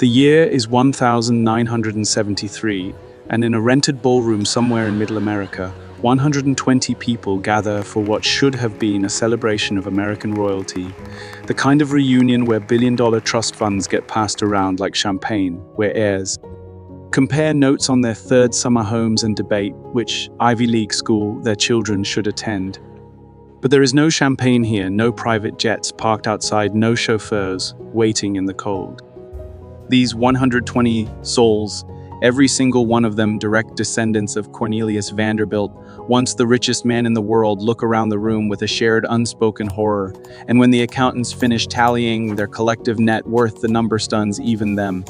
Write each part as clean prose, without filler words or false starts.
The year is 1973, and in a rented ballroom somewhere in Middle America, 120 people gather for what should have been a celebration of American royalty, the kind of reunion where billion-dollar trust funds get passed around like champagne, where heirs compare notes on their third summer homes and debate which Ivy League school their children should attend. But there is no champagne here, no private jets parked outside, no chauffeurs waiting in the cold. These 120 souls, every single one of them direct descendants of Cornelius Vanderbilt, once the richest man in the world, look around the room with a shared unspoken horror, and when the accountants finish tallying their collective net worth, the number stuns even them.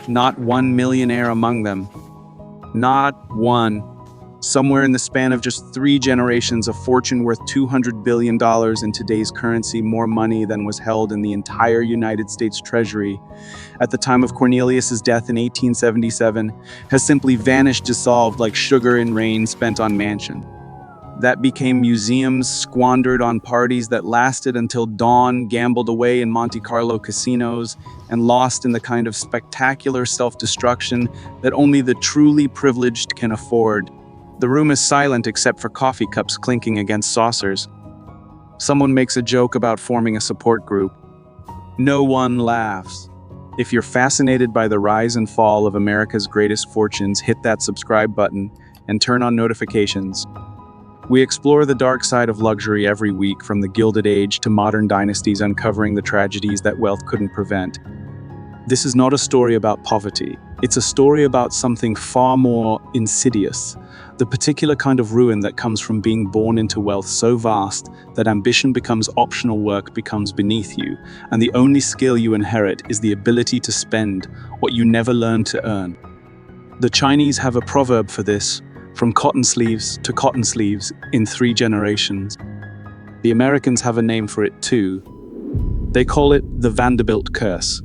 Not one millionaire among them. Not one. Somewhere in the span of just 3 generations, a fortune worth $200 billion in today's currency, more money than was held in the entire United States Treasury at the time of Cornelius's death in 1877, has simply vanished, dissolved like sugar in rain spent on mansion. That became museums, squandered on parties that lasted until dawn, gambled away in Monte Carlo casinos, and lost in the kind of spectacular self-destruction that only the truly privileged can afford. The room is silent except for coffee cups clinking against saucers. Someone makes a joke about forming a support group. No one laughs. If you're fascinated by the rise and fall of America's greatest fortunes, hit that subscribe button and turn on notifications. We explore the dark side of luxury every week, from the Gilded Age to modern dynasties, uncovering the tragedies that wealth couldn't prevent. This is not a story about poverty. It's a story about something far more insidious, the particular kind of ruin that comes from being born into wealth so vast that ambition becomes optional, work becomes beneath you, and the only skill you inherit is the ability to spend what you never learned to earn. The Chinese have a proverb for this: from cotton sleeves to cotton sleeves in 3 generations. The Americans have a name for it too. They call it the Vanderbilt curse.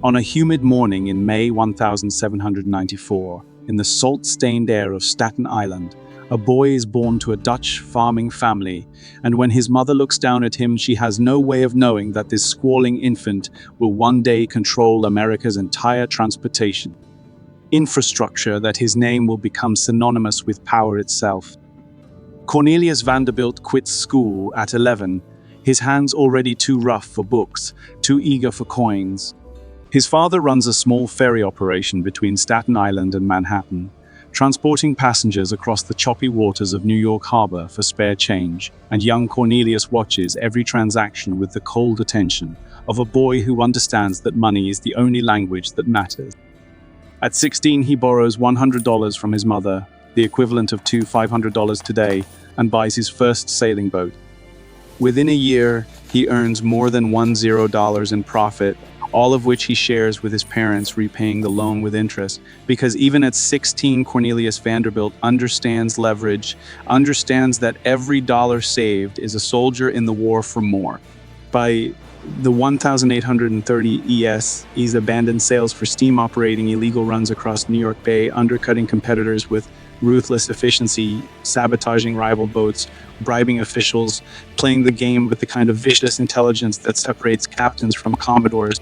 On a humid morning in May 1794, in the salt-stained air of Staten Island, a boy is born to a Dutch farming family, and when his mother looks down at him, she has no way of knowing that this squalling infant will one day control America's entire transportation infrastructure, that his name will become synonymous with power itself. Cornelius Vanderbilt quits school at 11, his hands already too rough for books, too eager for coins. His father runs a small ferry operation between Staten Island and Manhattan, transporting passengers across the choppy waters of New York Harbor for spare change, and young Cornelius watches every transaction with the cold attention of a boy who understands that money is the only language that matters. At 16, he borrows $100 from his mother, the equivalent of $200 $500 today, and buys his first sailing boat. Within a year, he earns more than $10 in profit, all of which he shares with his parents, repaying the loan with interest. Because even at 16, Cornelius Vanderbilt understands leverage, understands that every dollar saved is a soldier in the war for more. By the 1830 ES, he's abandoned sales for steam, operating illegal runs across New York Bay, undercutting competitors with ruthless efficiency, sabotaging rival boats, bribing officials, playing the game with the kind of vicious intelligence that separates captains from commodores.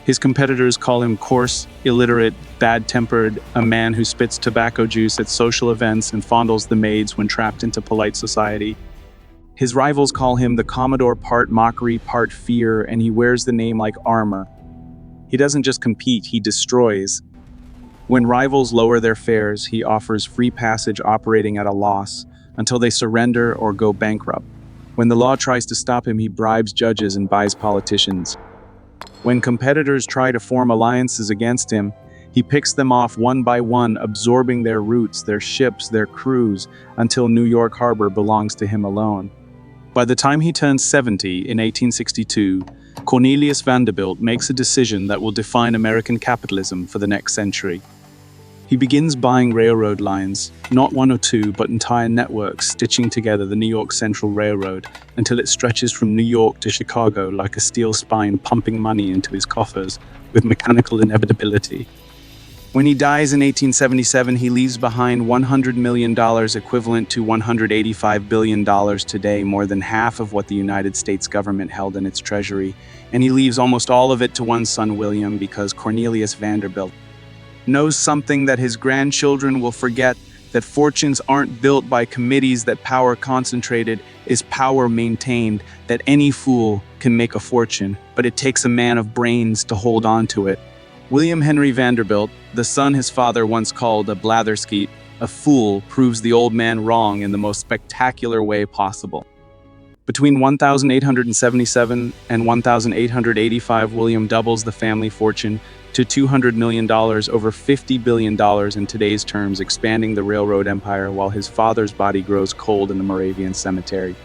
His competitors call him coarse, illiterate, bad-tempered, a man who spits tobacco juice at social events and fondles the maids when trapped into polite society. His rivals call him the Commodore, part mockery, part fear, and he wears the name like armor. He doesn't just compete, he destroys. When rivals lower their fares, he offers free passage, operating at a loss until they surrender or go bankrupt. When the law tries to stop him, he bribes judges and buys politicians. When competitors try to form alliances against him, he picks them off one by one, absorbing their routes, their ships, their crews, until New York Harbor belongs to him alone. By the time he turns 70 in 1862, Cornelius Vanderbilt makes a decision that will define American capitalism for the next century. He begins buying railroad lines, not one or two, but entire networks, stitching together the New York Central Railroad until it stretches from New York to Chicago like a steel spine, pumping money into his coffers with mechanical inevitability. When he dies in 1877, he leaves behind $100 million, equivalent to $185 billion today, more than half of what the United States government held in its treasury, and he leaves almost all of it to one son, William, because Cornelius Vanderbilt knows something that his grandchildren will forget, that fortunes aren't built by committees, that power concentrated is power maintained, that any fool can make a fortune, but it takes a man of brains to hold on to it. William Henry Vanderbilt, the son his father once called a blatherskete, a fool, proves the old man wrong in the most spectacular way possible. Between 1877 and 1885, William doubles the family fortune to $200 million, over $50 billion in today's terms, expanding the railroad empire while his father's body grows cold in the Moravian cemetery.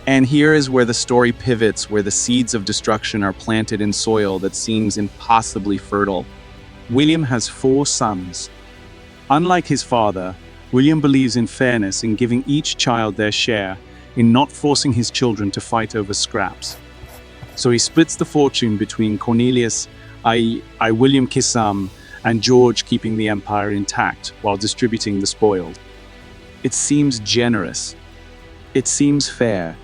And here is where the story pivots, where the seeds of destruction are planted in soil that seems impossibly fertile. William has 4 sons. Unlike his father, William believes in fairness, in giving each child their share, in not forcing his children to fight over scraps. So he splits the fortune between Cornelius, i.e. William Kissam, and George, keeping the empire intact while distributing the spoils. It seems generous. It seems fair.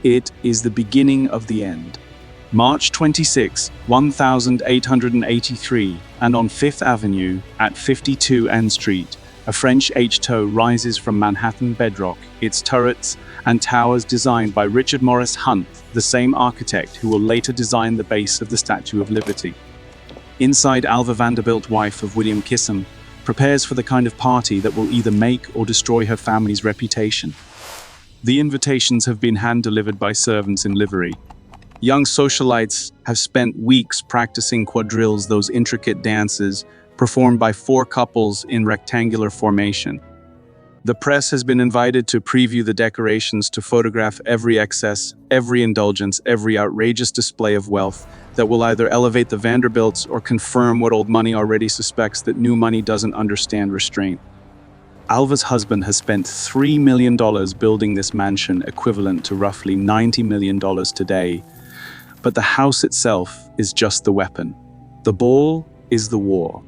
It is the beginning of the end. March 26, 1883, and on 5th Avenue at 52 N Street, a French H-TOW rises from Manhattan bedrock, its turrets and towers designed by Richard Morris Hunt, the same architect who will later design the base of the Statue of Liberty. Inside, Alva Vanderbilt, wife of William Kissam, prepares for the kind of party that will either make or destroy her family's reputation. The invitations have been hand-delivered by servants in livery. Young socialites have spent weeks practicing quadrilles, those intricate dances performed by 4 couples in rectangular formation. The press has been invited to preview the decorations, to photograph every excess, every indulgence, every outrageous display of wealth that will either elevate the Vanderbilts or confirm what old money already suspects, that new money doesn't understand restraint. Alva's husband has spent $3 million building this mansion, equivalent to roughly $90 million today. But the house itself is just the weapon. The ball is the war.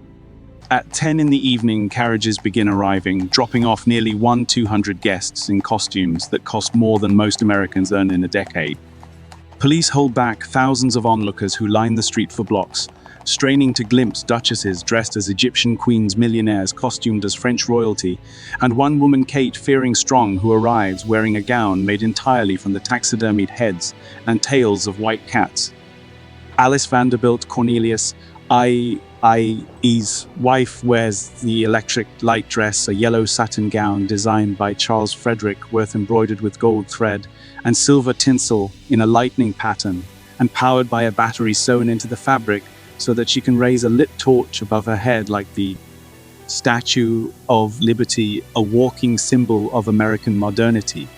At 10 in the evening, carriages begin arriving, dropping off nearly 200 guests in costumes that cost more than most Americans earn in a decade. Police hold back thousands of onlookers who line the street for blocks, straining to glimpse duchesses dressed as Egyptian queens, millionaires costumed as French royalty, and one woman, Kate Fearing-Strong, who arrives wearing a gown made entirely from the taxidermied heads and tails of white cats. Alice Vanderbilt, Cornelius, I.E.'s wife, wears the electric light dress, a yellow satin gown designed by Charles Frederick Worth, embroidered with gold thread and silver tinsel in a lightning pattern, and powered by a battery sewn into the fabric so that she can raise a lit torch above her head like the Statue of Liberty, a walking symbol of American modernity.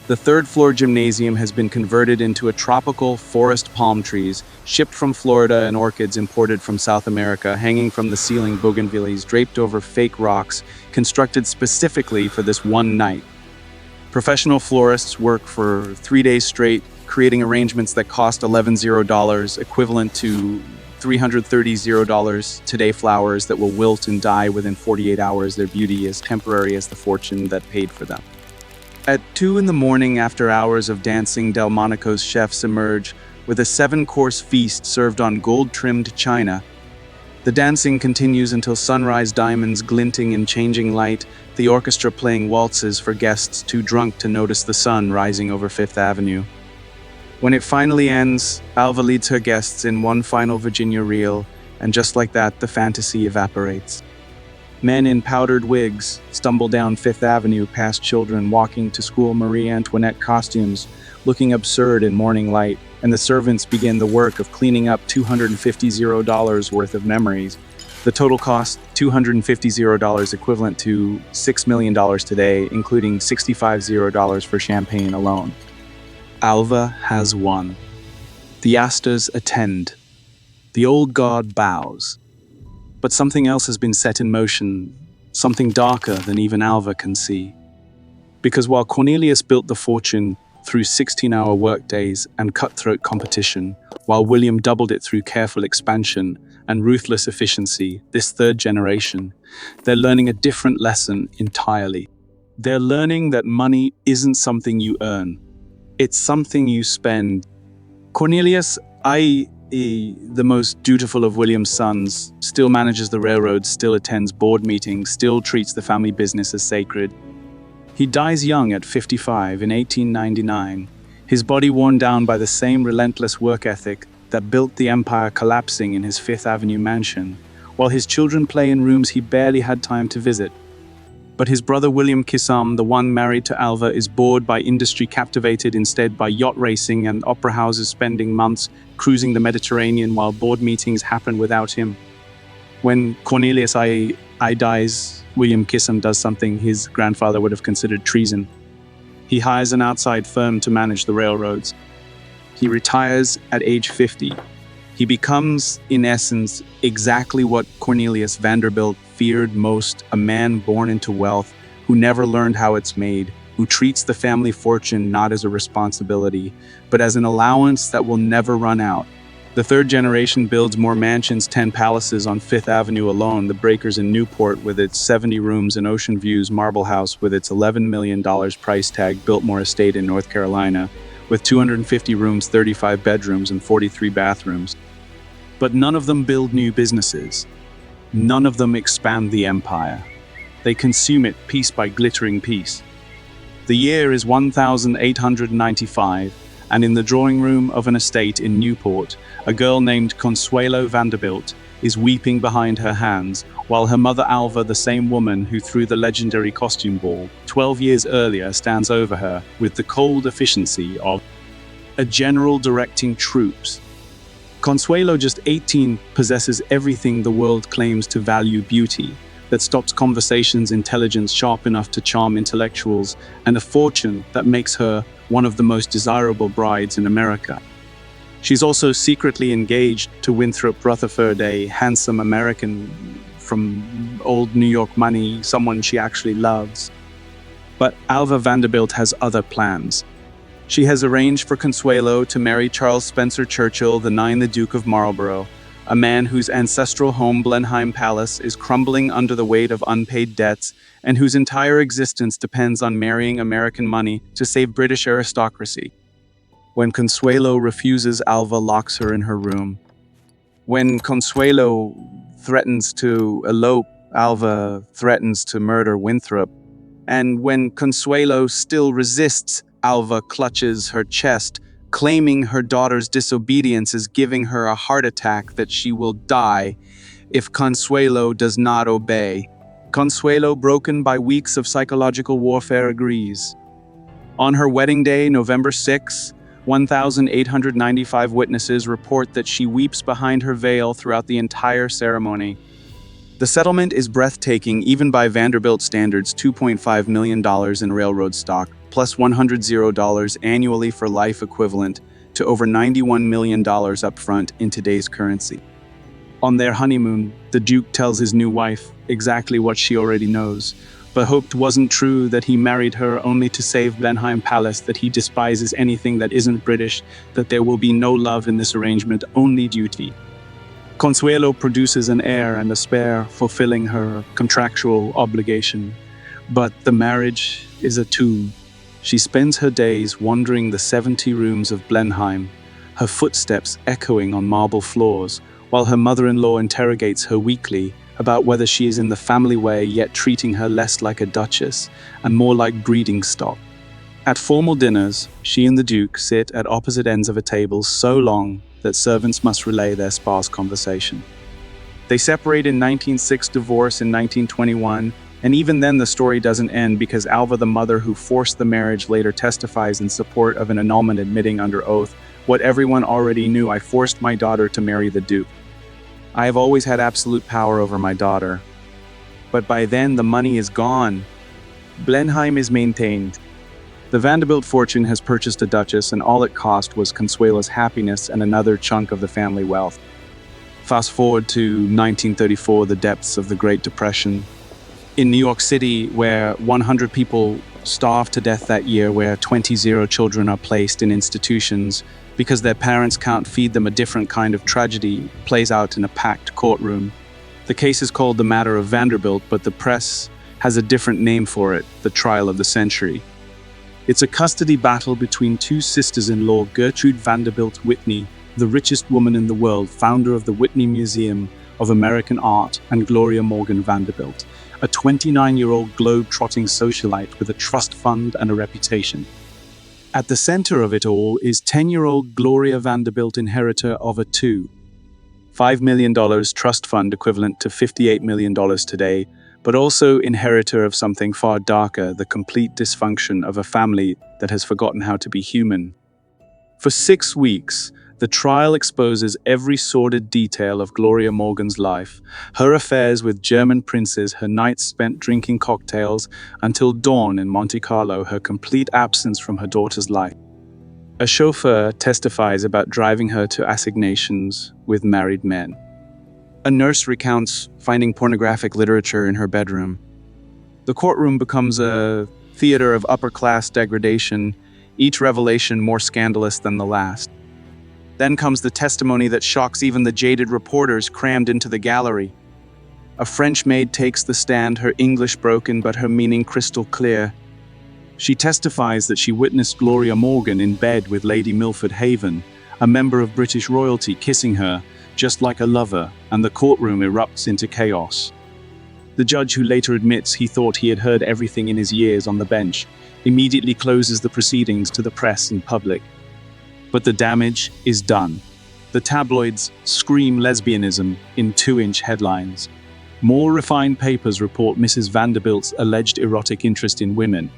The third-floor gymnasium has been converted into a tropical forest, palm trees, shipped from Florida, and orchids imported from South America, hanging from the ceiling, bougainvilleas draped over fake rocks, constructed specifically for this one night. Professional florists work for 3 days straight, creating arrangements that cost $11 equivalent to $330 today, flowers that will wilt and die within 48 hours, their beauty as temporary as the fortune that paid for them. At 2 in the morning, after hours of dancing, Delmonico's chefs emerge with a 7-course feast served on gold-trimmed china. The dancing continues until sunrise, diamonds glinting in changing light, the orchestra playing waltzes for guests too drunk to notice the sun rising over 5th Avenue. When it finally ends, Alva leads her guests in one final Virginia reel, and just like that, the fantasy evaporates. Men in powdered wigs stumble down 5th Avenue past children walking to school, Marie Antoinette costumes, looking absurd in morning light, and the servants begin the work of cleaning up $250 worth of memories. The total cost, $250, equivalent to $6 million today, including $65 for champagne alone. Alva has won. The Astors attend. The old guard bows. But something else has been set in motion, something darker than even Alva can see. Because while Cornelius built the fortune through 16-hour workdays and cutthroat competition, while William doubled it through careful expansion, and ruthless efficiency, this third generation, they're learning a different lesson entirely. They're learning that money isn't something you earn. It's something you spend. Cornelius, i.e., the most dutiful of William's sons, still manages the railroads, still attends board meetings, still treats the family business as sacred. He dies young at 55 in 1899, his body worn down by the same relentless work ethic that built the empire collapsing in his Fifth Avenue mansion, while his children play in rooms he barely had time to visit. But his brother William Kissam, the one married to Alva, is bored by industry, captivated instead by yacht racing and opera houses, spending months cruising the Mediterranean while board meetings happen without him. When Cornelius I dies, William Kissam does something his grandfather would have considered treason. He hires an outside firm to manage the railroads. He retires at age 50. He becomes, in essence, exactly what Cornelius Vanderbilt feared most, a man born into wealth, who never learned how it's made, who treats the family fortune not as a responsibility, but as an allowance that will never run out. The third generation builds more mansions, 10 palaces on Fifth Avenue alone, the Breakers in Newport with its 70 rooms and ocean views, Marble House with its $11 million price tag, Biltmore Estate in North Carolina, with 250 rooms, 35 bedrooms, and 43 bathrooms. But none of them build new businesses. None of them expand the empire. They consume it piece by glittering piece. The year is 1895, and in the drawing room of an estate in Newport, a girl named Consuelo Vanderbilt is weeping behind her hands, while her mother Alva, the same woman who threw the legendary costume ball 12 years earlier, stands over her with the cold efficiency of a general directing troops. Consuelo, just 18, possesses everything the world claims to value: beauty that stops conversations, intelligence sharp enough to charm intellectuals, and a fortune that makes her one of the most desirable brides in America. She's also secretly engaged to Winthrop Rutherford, a handsome American from old New York money, someone she actually loves. But Alva Vanderbilt has other plans. She has arranged for Consuelo to marry Charles Spencer Churchill, the Duke of Marlborough, a man whose ancestral home, Blenheim Palace, is crumbling under the weight of unpaid debts and whose entire existence depends on marrying American money to save British aristocracy. When Consuelo refuses, Alva locks her in her room. When Consuelo threatens to elope, Alva threatens to murder Winthrop. And when Consuelo still resists, Alva clutches her chest, claiming her daughter's disobedience is giving her a heart attack, that she will die if Consuelo does not obey. Consuelo, broken by weeks of psychological warfare, agrees. On her wedding day, November 6, 1,895 witnesses report that she weeps behind her veil throughout the entire ceremony. The settlement is breathtaking, even by Vanderbilt standards: $2.5 million in railroad stock, plus $100 annually for life, equivalent to over $91 million upfront in today's currency. On their honeymoon, the Duke tells his new wife exactly what she already knows, but hoped wasn't true, that he married her only to save Blenheim Palace, that he despises anything that isn't British, that there will be no love in this arrangement, only duty. Consuelo produces an heir and a spare, fulfilling her contractual obligation. But the marriage is a tomb. She spends her days wandering the 70 rooms of Blenheim, her footsteps echoing on marble floors, while her mother-in-law interrogates her weekly about whether she is in the family way, yet treating her less like a duchess and more like breeding stock. At formal dinners, she and the Duke sit at opposite ends of a table so long that servants must relay their sparse conversation. They separate in 1906, divorce in 1921, and even then the story doesn't end, because Alva, the mother who forced the marriage, later testifies in support of an annulment, admitting under oath what everyone already knew: "I forced my daughter to marry the Duke. I have always had absolute power over my daughter. But by then the money is gone. Blenheim is maintained. The Vanderbilt fortune has purchased a duchess, and all it cost was Consuelo's happiness and another chunk of the family wealth." Fast forward to 1934, the depths of the Great Depression. In New York City, where 100 people starved to death that year, where 20 children are placed in institutions, because their parents can't feed them, a different kind of tragedy plays out in a packed courtroom. The case is called the Matter of Vanderbilt, but the press has a different name for it, the trial of the century. It's a custody battle between two sisters-in-law, Gertrude Vanderbilt Whitney, the richest woman in the world, founder of the Whitney Museum of American Art, and Gloria Morgan Vanderbilt, a 29-year-old globe-trotting socialite with a trust fund and a reputation. At the center of it all is 10-year-old Gloria Vanderbilt, inheritor of a $2.5 million trust fund equivalent to $58 million today, but also inheritor of something far darker, the complete dysfunction of a family that has forgotten how to be human. For 6 weeks, the trial exposes every sordid detail of Gloria Morgan's life, her affairs with German princes, her nights spent drinking cocktails until dawn in Monte Carlo, her complete absence from her daughter's life. A chauffeur testifies about driving her to assignations with married men. A nurse recounts finding pornographic literature in her bedroom. The courtroom becomes a theater of upper-class degradation, each revelation more scandalous than the last. Then comes the testimony that shocks even the jaded reporters crammed into the gallery. A French maid takes the stand, her English broken but her meaning crystal clear. She testifies that she witnessed Gloria Morgan in bed with Lady Milford Haven, a member of British royalty, kissing her, just like a lover, and the courtroom erupts into chaos. The judge, who later admits he thought he had heard everything in his years on the bench, immediately closes the proceedings to the press and public. But the damage is done. The tabloids scream lesbianism in 2-inch headlines. More refined papers report Mrs. Vanderbilt's alleged erotic interest in women.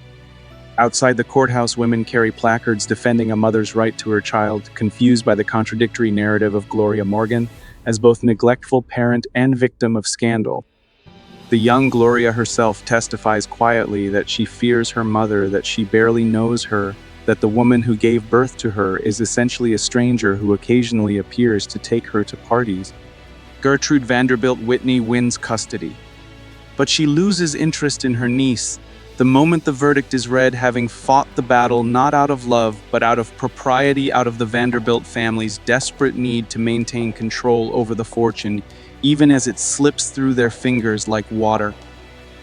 Outside the courthouse, women carry placards defending a mother's right to her child, confused by the contradictory narrative of Gloria Morgan as both neglectful parent and victim of scandal. The young Gloria herself testifies quietly that she fears her mother, that she barely knows her, that the woman who gave birth to her is essentially a stranger who occasionally appears to take her to parties. Gertrude Vanderbilt Whitney wins custody, but she loses interest in her niece the moment the verdict is read, having fought the battle not out of love, but out of propriety, out of the Vanderbilt family's desperate need to maintain control over the fortune, even as it slips through their fingers like water.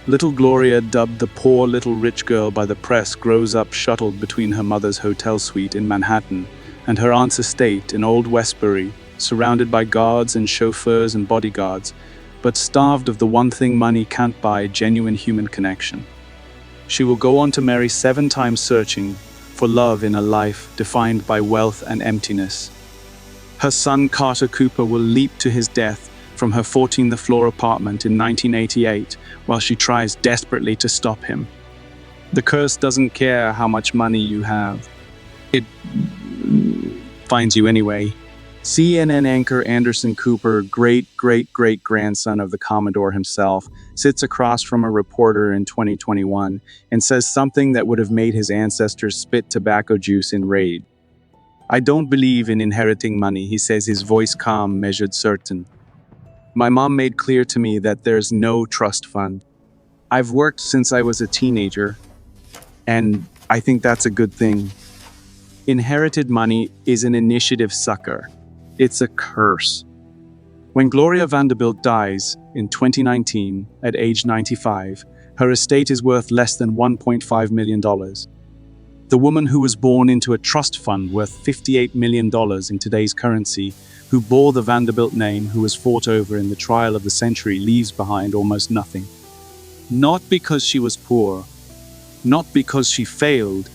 Little Gloria, dubbed the poor little rich girl by the press, grows up shuttled between her mother's hotel suite in Manhattan and her aunt's estate in Old Westbury, surrounded by guards and chauffeurs and bodyguards, but starved of the one thing money can't buy, genuine human connection. She will go on to marry 7 times, searching for love in a life defined by wealth and emptiness. Her son Carter Cooper will leap to his death from her 14th floor apartment in 1988 while she tries desperately to stop him. The curse doesn't care how much money you have. It finds you anyway. CNN anchor Anderson Cooper, great-great-great-grandson of the Commodore himself, sits across from a reporter in 2021 and says something that would have made his ancestors spit tobacco juice in rage. "I don't believe in inheriting money," he says, his voice calm, measured, certain. "My mom made clear to me that there's no trust fund. I've worked since I was a teenager, and I think that's a good thing. Inherited money is an initiative sucker. It's a curse." When Gloria Vanderbilt dies in 2019 at age 95, her estate is worth less than $1.5 million. The woman who was born into a trust fund worth $58 million in today's currency, who bore the Vanderbilt name, who was fought over in the trial of the century, leaves behind almost nothing. Not because she was poor, not because she failed,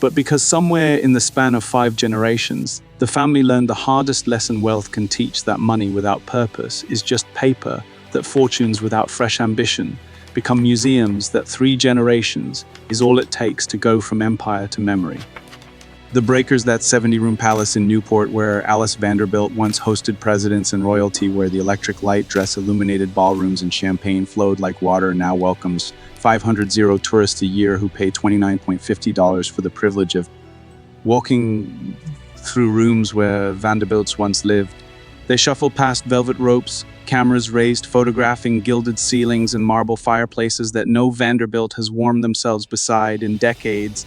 but because somewhere in the span of 5 generations, the family learned the hardest lesson wealth can teach, that money without purpose is just paper, that fortunes without fresh ambition become museums, that 3 generations is all it takes to go from empire to memory. The Breakers, that 70-room palace in Newport where Alice Vanderbilt once hosted presidents and royalty, where the electric light dress illuminated ballrooms and champagne flowed like water, now welcomes 500 tourists a year who pay $29.50 for the privilege of walking through rooms where Vanderbilts once lived. They shuffle past velvet ropes, cameras raised, photographing gilded ceilings and marble fireplaces that no Vanderbilt has warmed themselves beside in decades.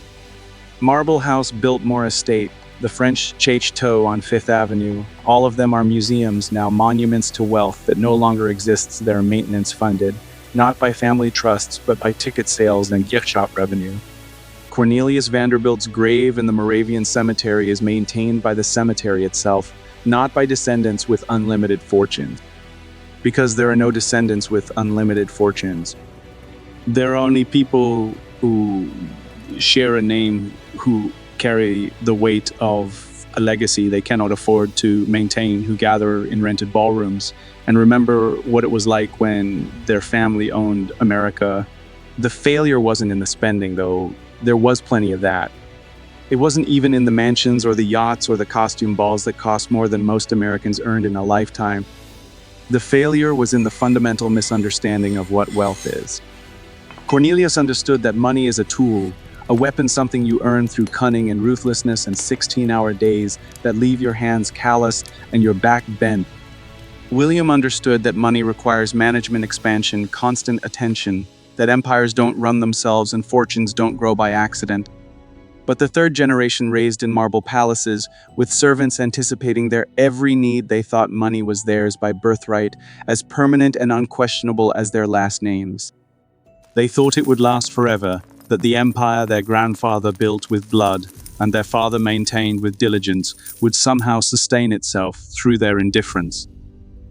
Marble House, Biltmore Estate, the French Chateau on Fifth Avenue. All of them are museums now, monuments to wealth that no longer exists. They're maintenance funded, not by family trusts, but by ticket sales and gift shop revenue. Cornelius Vanderbilt's grave in the Moravian cemetery is maintained by the cemetery itself, not by descendants with unlimited fortunes. Because there are no descendants with unlimited fortunes. There are only people who share a name, who carry the weight of a legacy they cannot afford to maintain, who gather in rented ballrooms and remember what it was like when their family owned America. The failure wasn't in the spending, though. There was plenty of that. It wasn't even in the mansions or the yachts or the costume balls that cost more than most Americans earned in a lifetime. The failure was in the fundamental misunderstanding of what wealth is. Cornelius understood that money is a tool, a weapon, something you earn through cunning and ruthlessness and 16-hour days that leave your hands calloused and your back bent. William understood that money requires management, expansion, constant attention, that empires don't run themselves and fortunes don't grow by accident. But the third generation raised in marble palaces, with servants anticipating their every need, they thought money was theirs by birthright, as permanent and unquestionable as their last names. They thought it would last forever, that the empire their grandfather built with blood and their father maintained with diligence would somehow sustain itself through their indifference.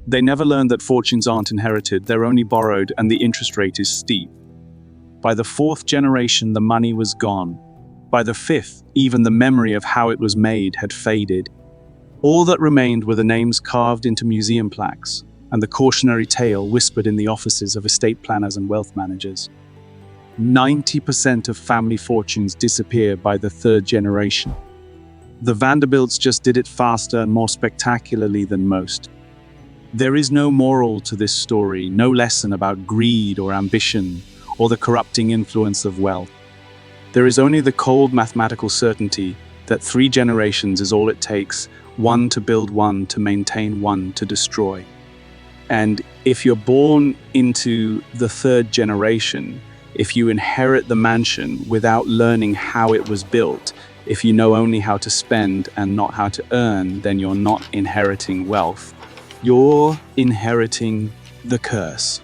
They never learned that fortunes aren't inherited, they're only borrowed, and the interest rate is steep. By the fourth generation, the money was gone. By the fifth, even the memory of how it was made had faded. All that remained were the names carved into museum plaques and the cautionary tale whispered in the offices of estate planners and wealth managers. 90% of family fortunes disappear by the third generation. The Vanderbilts just did it faster and more spectacularly than most. There is no moral to this story, no lesson about greed or ambition or the corrupting influence of wealth. There is only the cold mathematical certainty that 3 generations is all it takes, one to build, one to maintain, one to destroy. And if you're born into the third generation, if you inherit the mansion without learning how it was built, if you know only how to spend and not how to earn, then you're not inheriting wealth. You're inheriting the curse.